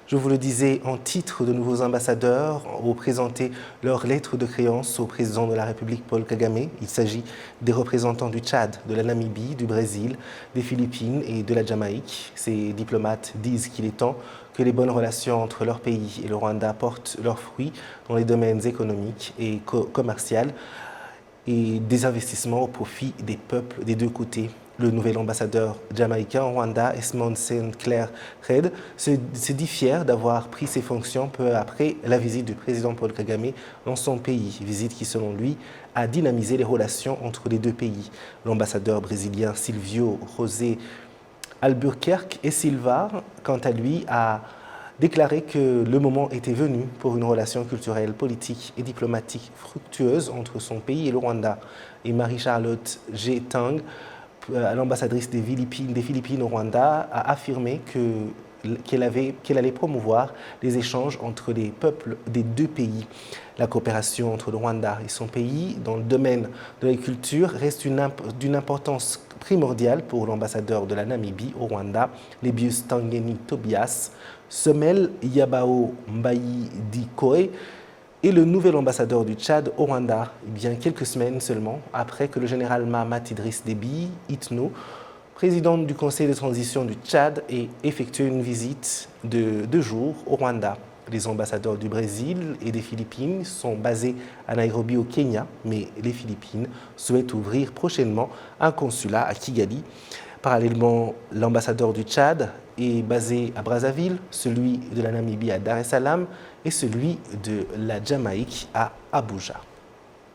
Je vous le disais, en titre, de nouveaux ambassadeurs ont présenté leur lettre de créance au président de la République, Paul Kagame. Il s'agit des représentants du Tchad, de la Namibie, du Brésil, des Philippines et de la Jamaïque. Ces diplomates disent qu'il est temps que les bonnes relations entre leur pays et le Rwanda portent leurs fruits dans les domaines économiques et commerciaux et des investissements au profit des peuples des deux côtés. Le nouvel ambassadeur jamaïcain au Rwanda, Esmond Sinclair Red, se dit fier d'avoir pris ses fonctions peu après la visite du président Paul Kagame dans son pays, visite qui, selon lui, a dynamisé les relations entre les deux pays. L'ambassadeur brésilien Silvio José Albuquerque et Silva, quant à lui, a déclaré que le moment était venu pour une relation culturelle, politique et diplomatique fructueuse entre son pays et le Rwanda. Et Marie-Charlotte G. Tang, l'ambassadrice des Philippines au Rwanda, a affirmé qu'elle allait promouvoir les échanges entre les peuples des deux pays. La coopération entre le Rwanda et son pays dans le domaine de la culture reste d'une importance primordiale pour l'ambassadeur de la Namibie au Rwanda, Lebius Tangeni Tobias, Semel Yabao Mbayi Dikoe, et le nouvel ambassadeur du Tchad au Rwanda, bien quelques semaines seulement après que le général Mahamat Idriss Déby Itno, président du Conseil de transition du Tchad, ait effectué une visite de 2 jours au Rwanda. Les ambassadeurs du Brésil et des Philippines sont basés à Nairobi au Kenya, mais les Philippines souhaitent ouvrir prochainement un consulat à Kigali. Parallèlement, l'ambassadeur du Tchad est basé à Brazzaville, celui de la Namibie à Dar es Salaam et celui de la Jamaïque à Abuja.